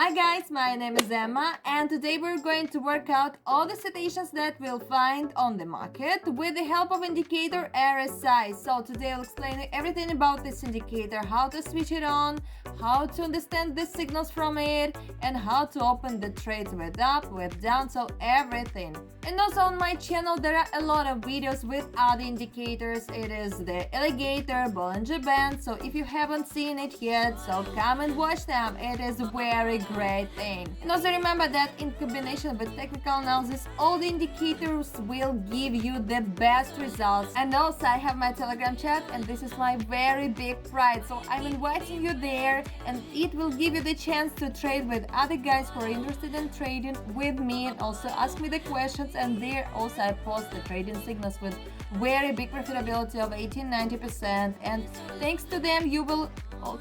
Hi guys, my name is Emma and today we're going to work out all the citations that we'll find on the market with the help of Indicator RSI. So today I'll explain everything about this indicator, how to switch it on, how to understand the signals from it, and how to open the trades with up, with down, so everything. And also on my channel there are a lot of videos with other indicators. It is the alligator, Bollinger Band, so if you haven't seen it yet, so come and watch them. It is very great thing. And also remember that in combination with technical analysis, all the indicators will give you the best results. And also I have my Telegram chat, and this is my very big pride, so I'm inviting you there, and it will give you the chance to trade with other guys who are interested in trading with me, and also ask me the questions. And there also I post the trading signals with very big profitability of 80-90%, and thanks to them you will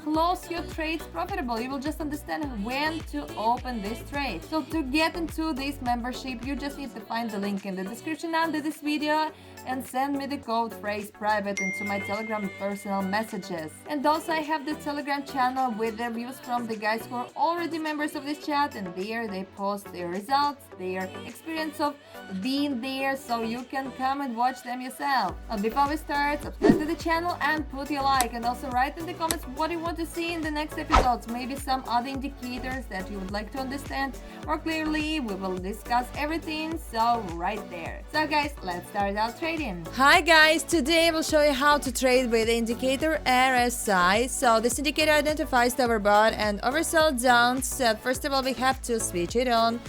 close your trades profitable. You will just understand when to open this trade. So to get into this membership, you just need to find the link in the description under this video and send me the code phrase private into my Telegram personal messages. And also I have the Telegram channel with the reviews from the guys who are already members of this chat, and there they post their results, their experience of being there, so you can come and watch them yourself. Before we start, subscribe to the channel and put your like, and also write in the comments what you want to see in the next episodes, maybe some other indicators that you would like to understand more clearly. We will discuss everything, so right there. So guys, let's start our trading. Hi guys, today I will show you how to trade with Indicator RSI. So this indicator identifies the overbought and oversold zones. So first of all, we have to switch it on.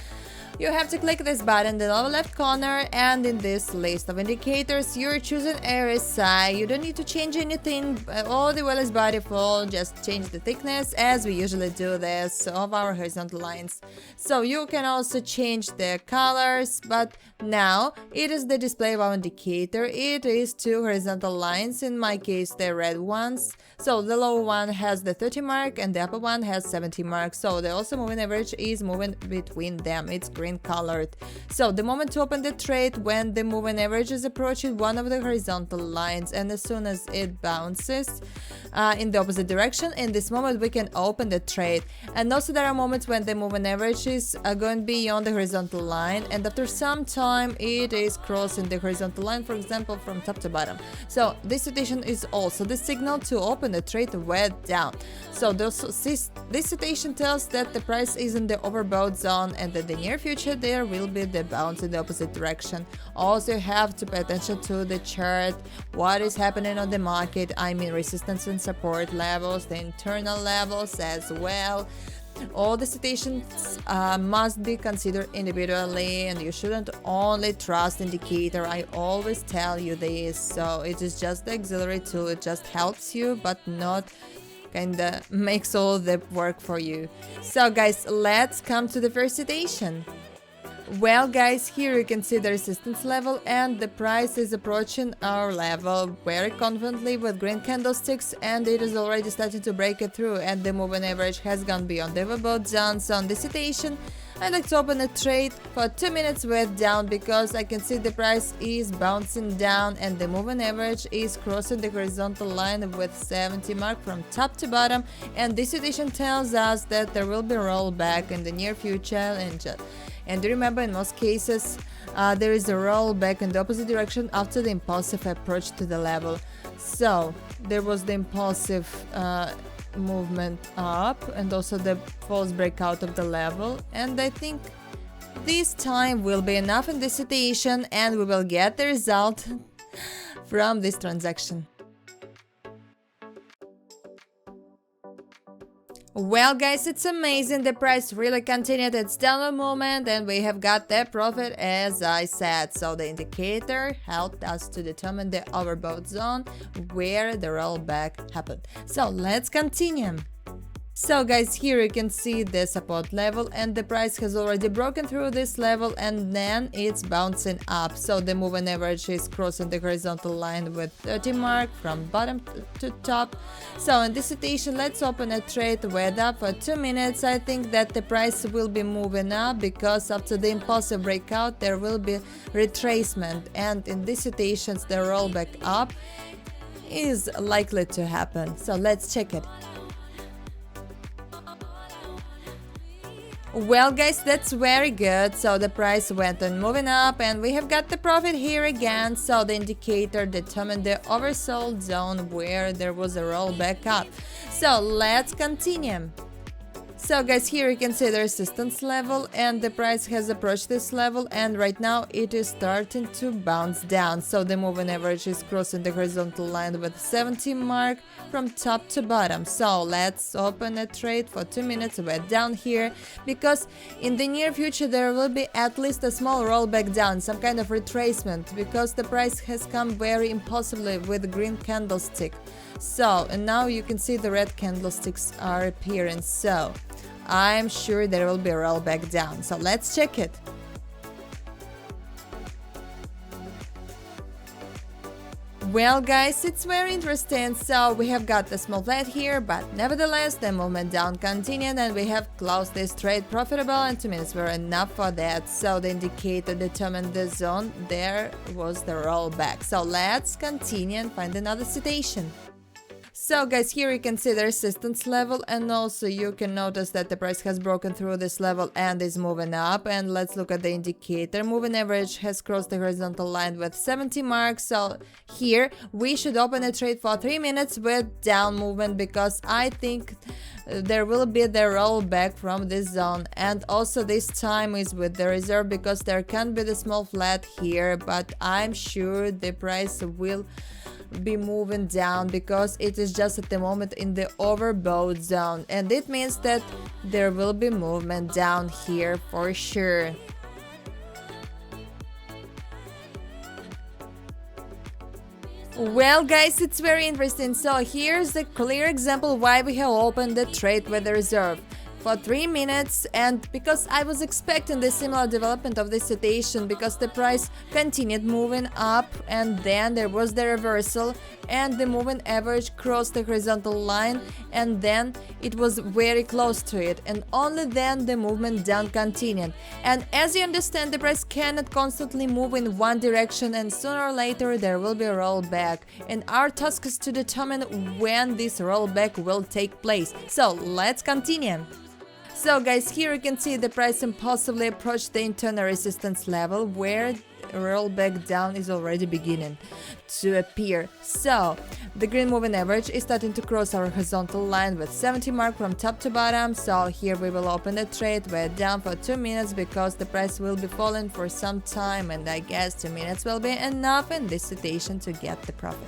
You have to click this button in the lower left corner, and in this list of indicators you're choosing RSI. You don't need to change anything, all the well is by default. Just change the thickness as we usually do this of our horizontal lines. So you can also change the colors, but now it is the display of our indicator. It is two horizontal lines, in my case the red ones. So the lower one has the 30 mark and the upper one has 70 mark. So the also moving average is moving between them. It's green colored. So the moment to open the trade, when the moving average is approaching one of the horizontal lines, and as soon as it bounces in the opposite direction, in this moment we can open the trade. And also there are moments when the moving average is going beyond the horizontal line, and after some time it is crossing the horizontal line, for example from top to bottom. So this situation is also the signal to open the trade way down. So this situation tells that the price is in the overbought zone, and in the near future there will be the bounce in the opposite direction. Also you have to pay attention to the chart, what is happening on the market. I mean resistance and support levels, the internal levels as well. All the situations must be considered individually, and you shouldn't only trust indicator. I always tell you this. So it is just the auxiliary tool, it just helps you but not kinda makes all the work for you. So guys, let's come to the first citation. Well guys, here you can see the resistance level, and the price is approaching our level very confidently with green candlesticks, and it is already starting to break it through, and the moving average has gone beyond the overbought zone. So on this citation I'd like to open a trade for 2 minutes with down, because I can see the price is bouncing down and the moving average is crossing the horizontal line with 70 mark from top to bottom, and this situation tells us that there will be rollback in the near future. And remember, in most cases there is a rollback in the opposite direction after the impulsive approach to the level. So there was the impulsive movement up, and also the false breakout of the level, and I think this time will be enough in this situation, and we will get the result from this transaction. Well guys, it's amazing, the price really continued its downward movement, and we have got the profit as I said. So the indicator helped us to determine the overbought zone where the rollback happened. So let's continue. So guys, here you can see the support level, and the price has already broken through this level, and then it's bouncing up. So the moving average is crossing the horizontal line with 30 mark from bottom to top. So in this situation, let's open a trade with up for 2 minutes. I think that the price will be moving up, because after the impulsive breakout there will be retracement, and in these situations the rollback up is likely to happen. So let's check it. Well guys, that's very good. So the price went on moving up and we have got the profit here again. So the indicator determined the oversold zone where there was a rollback up. So let's continue. So guys, here you can see the resistance level and the price has approached this level and right now it is starting to bounce down. So the moving average is crossing the horizontal line with 70 mark from top to bottom. So let's open a trade for 2 minutes. We're down here because in the near future there will be at least a small rollback down, some kind of retracement, because the price has come very impulsively with the green candlestick. So, and now you can see the red candlesticks are appearing, so I'm sure there will be a rollback down. So let's check it. Well guys, it's very interesting. So we have got the small flat here, but nevertheless the movement down continued and we have closed this trade profitable and 2 minutes were enough for that. So the indicator determined the zone, there was the rollback. So let's continue and find another citation. So guys, here you can see the resistance level and also you can notice that the price has broken through this level and is moving up. And let's look at the indicator. Moving average has crossed the horizontal line with 70 marks. So here we should open a trade for 3 minutes with down movement because I think there will be the rollback from this zone. And also this time is with the reserve because there can be the small flat here, but I'm sure the price will be moving down because it is just at the moment in the overbought zone, and it means that there will be movement down here for sure. Well guys, it's very interesting. So here's a clear example why we have opened the trade with the reserve for 3 minutes, and because I was expecting the similar development of this situation because the price continued moving up and then there was the reversal and the moving average crossed the horizontal line and then it was very close to it and only then the movement down continued. And as you understand, the price cannot constantly move in one direction and sooner or later there will be a rollback, and our task is to determine when this rollback will take place. So let's continue. So guys, here you can see the price impulsively approached the internal resistance level where rollback down is already beginning to appear. So the green moving average is starting to cross our horizontal line with 70 mark from top to bottom. So here we will open the trade. We're down for 2 minutes because the price will be falling for some time, and I guess 2 minutes will be enough in this situation to get the profit.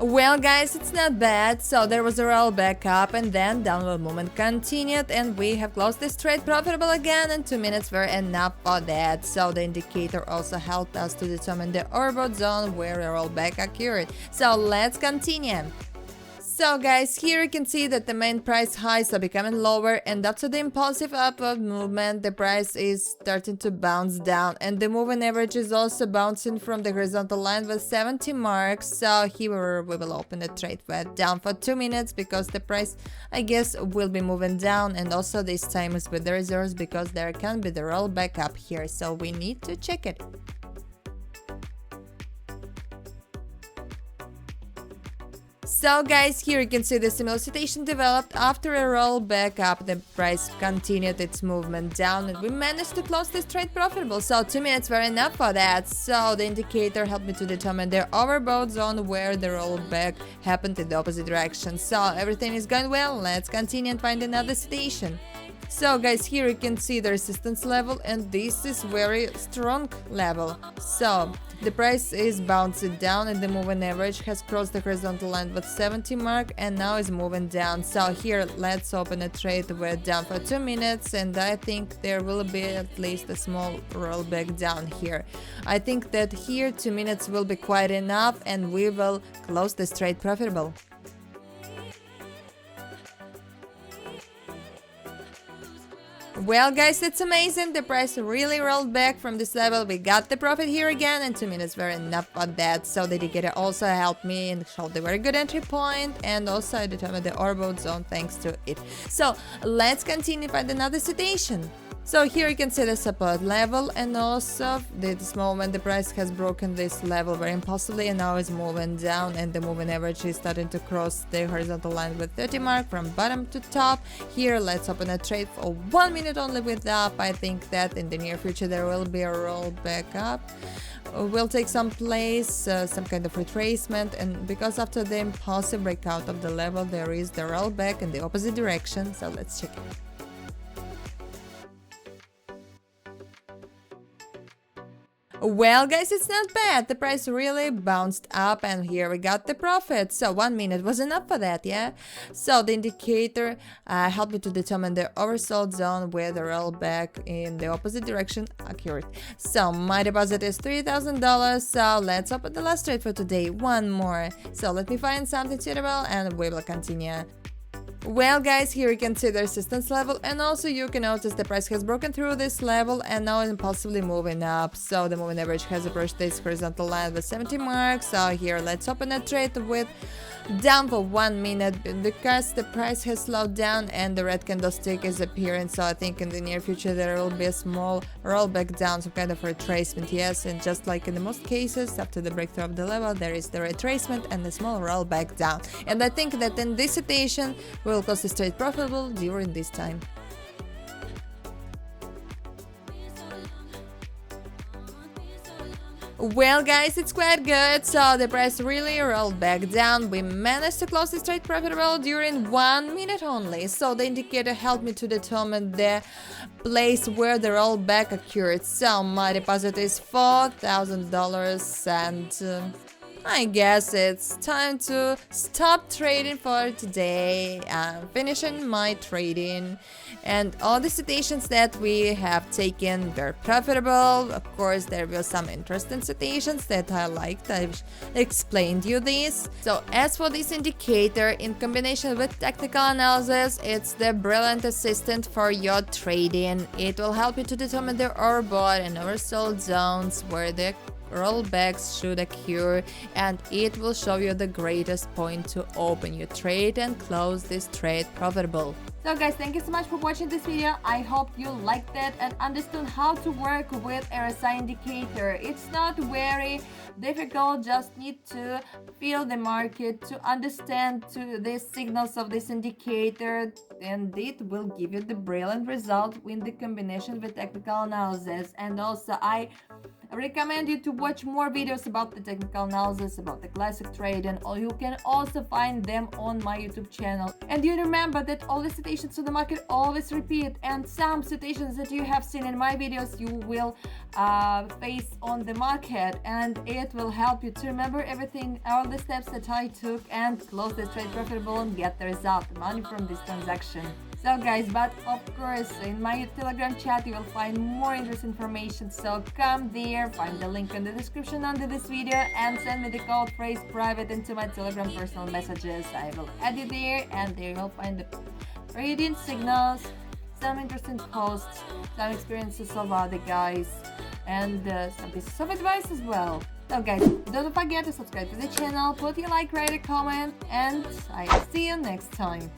Well guys, it's not bad. So there was a rollback up and then downward movement continued and we have closed this trade profitable again, and 2 minutes were enough for that. So the indicator also helped us to determine the overbought zone where a rollback occurred. So let's continue. So guys, here you can see that the main price highs are becoming lower, and after the impulsive upward movement the price is starting to bounce down and the moving average is also bouncing from the horizontal line with 70 marks. So here we will open the trade down for 2 minutes because the price, I guess, will be moving down, and also this time is with the reserves because there can be the rollback up here, so we need to check it. So guys, here you can see the similar situation developed after a rollback up. The price continued its movement down and we managed to close this trade profitable. So 2 minutes were enough for that. So the indicator helped me to determine the overbought zone where the rollback happened in the opposite direction. So everything is going well. Let's continue and find another situation. So guys, here you can see the resistance level, and this is very strong level. So the price is bouncing down and the moving average has crossed the horizontal line with 70 mark and now is moving down. So here let's open a trade. We're down for 2 minutes and I think there will be at least a small rollback down here. I think that here 2 minutes will be quite enough and we will close this trade profitable. Well guys, it's amazing, the price really rolled back from this level. We got the profit here again and 2 minutes were enough for that. So the indicator also helped me and showed a very good entry point, and also I determined the overbought zone thanks to it. So let's continue find another situation. So here you can see the support level, and also this moment the price has broken this level very impulsively and now is moving down, and the moving average is starting to cross the horizontal line with 30 mark from bottom to top. Here let's open a trade for 1 minute only with up. I think that in the near future there will be a roll back up. Will take some place, some kind of retracement, and because after the impulsive breakout of the level there is the rollback in the opposite direction. So let's check it. Well guys, it's not bad. The price really bounced up and here we got the profit. So 1 minute was enough for that, yeah? So the indicator helped me to determine the oversold zone with the rollback in the opposite direction accurate. So my deposit is $3,000. So let's open the last trade for today. One more. So let me find something suitable and we will continue. Well guys, here you can see the resistance level, and also you can notice the price has broken through this level and now impulsively moving up. So the moving average has approached this horizontal line with 70 marks. So here let's open a trade with down for 1 minute because the price has slowed down and the red candlestick is appearing. So I think in the near future there will be a small rollback down, some kind of retracement, yes, and just like in the most cases after the breakthrough of the level there is the retracement and a small rollback down, and I think that in this situation we will close this trade profitable during this time. Well guys, it's quite good. So the price really rolled back down. We managed to close this trade profitable during 1 minute only. So the indicator helped me to determine the place where the rollback occurred. So my deposit is $4,000 and I guess it's time to stop trading for today. I'm finishing my trading, and all the citations that we have taken were profitable. Of course, there were some interesting citations that I liked. I've explained you this. So as for this indicator, in combination with technical analysis, it's the brilliant assistant for your trading. It will help you to determine the overbought and oversold zones where the rollbacks should occur, and it will show you the greatest point to open your trade and close this trade profitable. So guys, thank you so much for watching this video. I hope you liked it and understood how to work with RSI indicator. It's not very difficult, just need to feel the market to understand the signals of this indicator, and it will give you the brilliant result in the combination with technical analysis. And also I recommend you to watch more videos about the technical analysis, about the classic trade, and you can also find them on my YouTube channel. And you remember that all the citations to the market always repeat, and some citations that you have seen in my videos you will face on the market, and it will help you to remember everything, all the steps that I took, and close this trade profitable and get the result, the money from this transaction. So guys, but of course in my Telegram chat you will find more interesting information, so come there, find the link in the description under this video and send me the code phrase private into my Telegram personal messages. I will add you there, and there you'll find the trading signals, some interesting posts, some experiences of other guys, and some pieces of advice as well. So guys, don't forget to subscribe to the channel, put your like, write a comment, and I will see you next time.